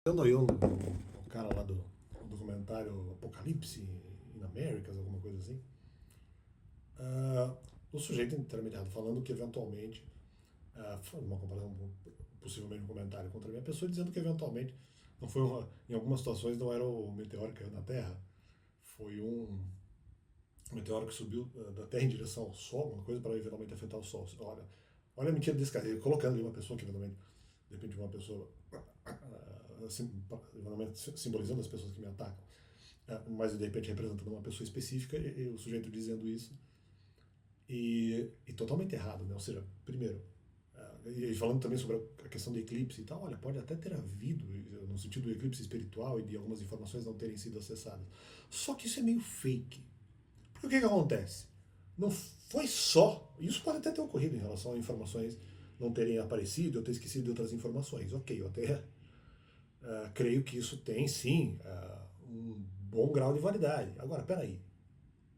Vendo aí o cara lá do documentário Apocalipse in Americas, alguma coisa assim, o sujeito intermediário falando que eventualmente, foi uma comparação, possivelmente um comentário contra a minha pessoa, dizendo que eventualmente, não foi em algumas situações não era o meteoro que caiu na Terra, foi um meteoro que subiu da Terra em direção ao Sol, uma coisa para eventualmente afetar o Sol. Olha a mentira desse cara, colocando ali uma pessoa que eventualmente, de repente uma pessoa simbolizando as pessoas que me atacam, mas de repente representando uma pessoa específica, e o sujeito dizendo isso, e totalmente errado, né? Ou seja, primeiro, e falando também sobre a questão do eclipse e tal, olha, pode até ter havido, no sentido do eclipse espiritual e de algumas informações não terem sido acessadas. Só que isso é meio fake. Porque o que acontece? Não foi só. Isso pode até ter ocorrido em relação a informações não terem aparecido, eu ter esquecido de outras informações. Ok, eu até creio que isso tem sim um bom grau de validade. Agora, peraí,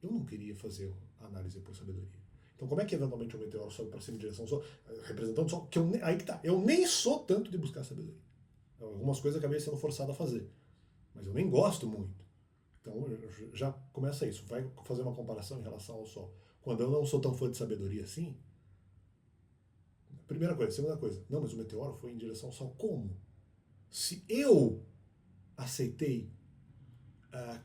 eu não queria fazer análise por sabedoria. Então, como é que eventualmente o meteoro sobe para cima em direção ao Sol, representando o Sol? Que aí que tá, eu nem sou tanto de buscar sabedoria. Então, algumas coisas eu acabei sendo forçado a fazer, mas eu nem gosto muito. Então, já começa isso. Vai fazer uma comparação em relação ao Sol. Quando eu não sou tão fã de sabedoria assim, primeira coisa. Segunda coisa, não, mas o meteoro foi em direção ao Sol. Como? Se eu aceitei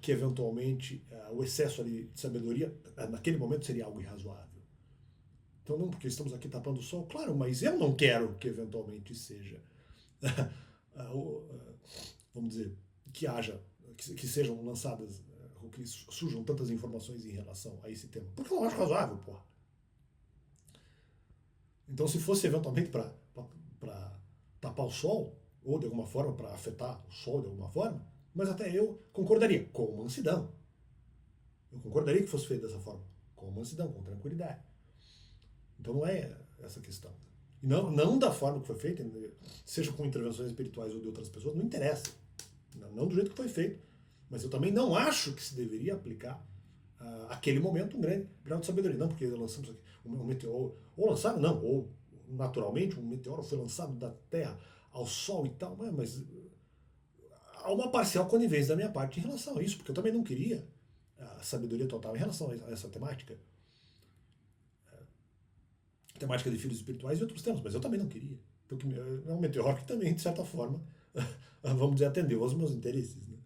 que eventualmente o excesso ali de sabedoria naquele momento seria algo irrazoável. Então não, porque estamos aqui tapando o sol, claro, mas eu não quero que eventualmente seja, vamos dizer, que haja, que sejam lançadas, que surjam tantas informações em relação a esse tema. Porque eu não acho razoável, porra. Então se fosse eventualmente para tapar o sol, ou de alguma forma para afetar o sol de alguma forma, mas até eu concordaria, com mansidão. Eu concordaria que fosse feito dessa forma, com mansidão, com tranquilidade. Então não é essa a questão. E não da forma que foi feita, seja com intervenções espirituais ou de outras pessoas, não interessa. Não do jeito que foi feito. Mas eu também não acho que se deveria aplicar aquele momento um grande grau de sabedoria. Não, porque lançamos aqui um meteoro, ou lançaram, não, ou naturalmente um meteoro foi lançado da Terra ao Sol e tal, mas há uma parcial conivência da minha parte em relação a isso, porque eu também não queria a sabedoria total em relação a essa temática. Temática de filhos espirituais e outros temas, mas eu também não queria. Porque é um meteoro que também, de certa forma, vamos dizer, atendeu aos meus interesses. Né?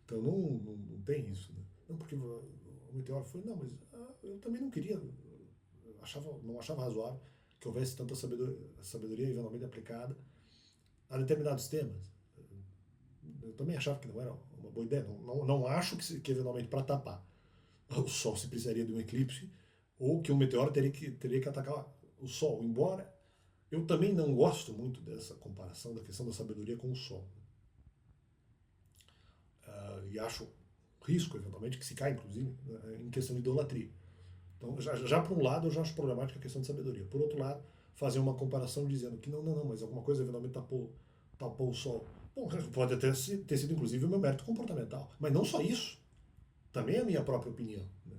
Então não tem isso. Né? Não, porque o meteoro foi, não, mas eu também não queria, não achava razoável que houvesse tanta sabedoria eventualmente aplicada a determinados temas. Eu também achava que não era uma boa ideia. Não acho que eventualmente para tapar o Sol se precisaria de um eclipse ou que um meteoro teria que atacar o Sol. Embora eu também não gosto muito dessa comparação da questão da sabedoria com o Sol. E acho risco, eventualmente, que se cai, inclusive, em questão de idolatria. Então, já por um lado, eu já acho problemática a questão de sabedoria. Por outro lado, fazer uma comparação dizendo que não, mas alguma coisa eventualmente tapou o Sol. Bom, pode até ter sido, inclusive, o meu mérito comportamental. Mas não só isso. Também é a minha própria opinião. Né?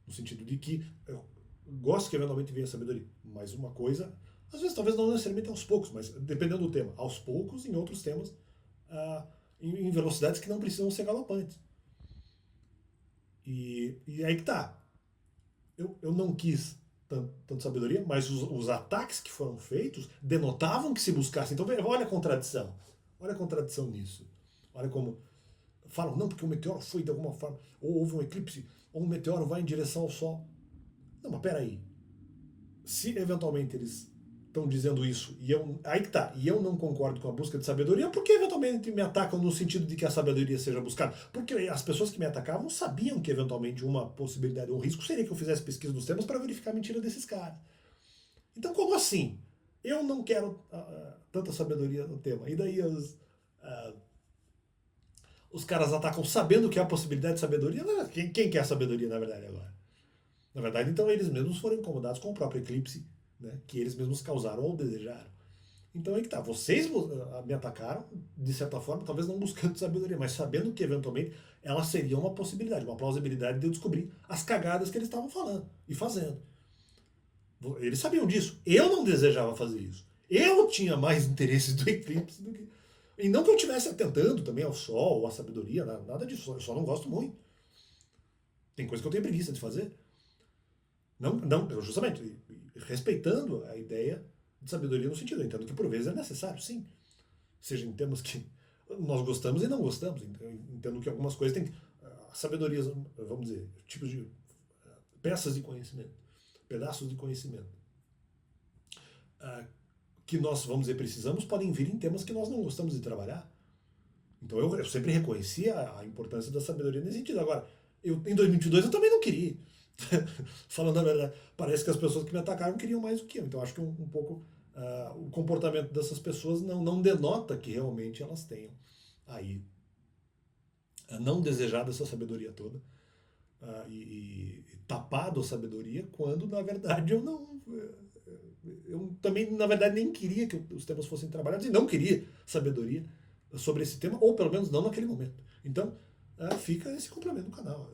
No sentido de que eu gosto que eventualmente venha a sabedoria. Mas uma coisa, às vezes talvez não necessariamente aos poucos, mas dependendo do tema. Aos poucos, em outros temas, em velocidades que não precisam ser galopantes. E aí que tá. Eu não quis tanto sabedoria, mas os ataques que foram feitos denotavam que se buscasse. Então, olha a contradição. Olha a contradição nisso. Olha como falam, não, porque o meteoro foi de alguma forma, ou houve um eclipse, ou um meteoro vai em direção ao Sol. Não, mas peraí. Se eventualmente eles estão dizendo isso, aí que tá, e eu não concordo com a busca de sabedoria, por que eventualmente me atacam no sentido de que a sabedoria seja buscada? Porque as pessoas que me atacavam sabiam que eventualmente uma possibilidade, um risco seria que eu fizesse pesquisa dos temas para verificar a mentira desses caras. Então, como assim? Eu não quero tanta sabedoria no tema. E daí os caras atacam sabendo que há possibilidade de sabedoria? Quem quer sabedoria, na verdade, agora? Na verdade, então, eles mesmos foram incomodados com o próprio eclipse, né, que eles mesmos causaram ou desejaram. Então aí que tá, vocês me atacaram, de certa forma, talvez não buscando sabedoria, mas sabendo que eventualmente ela seria uma possibilidade, uma plausibilidade de eu descobrir as cagadas que eles estavam falando e fazendo. Eles sabiam disso. Eu não desejava fazer isso. Eu tinha mais interesses do eclipse do que. E não que eu estivesse atentando também ao sol, ou à sabedoria, nada disso, eu só não gosto muito. Tem coisa que eu tenho preguiça de fazer. Não, justamente, respeitando a ideia de sabedoria no sentido, eu entendo que por vezes é necessário, sim. Seja em termos que nós gostamos e não gostamos. Entendo que algumas coisas têm sabedorias, vamos dizer, tipos de peças de conhecimento, pedaços de conhecimento que nós, vamos dizer, precisamos, podem vir em temas que nós não gostamos de trabalhar. Então eu sempre reconheci a importância da sabedoria nesse sentido. Agora, em 2022 eu também não queria. Falando a verdade, parece que as pessoas que me atacaram queriam mais do que eu. Então acho que um pouco o comportamento dessas pessoas não denota que realmente elas tenham aí não desejado essa sabedoria toda e tapado a sabedoria, quando na verdade eu não. Eu também, na verdade, nem queria que os temas fossem trabalhados e não queria sabedoria sobre esse tema, ou pelo menos não naquele momento. Então, fica esse complemento do canal.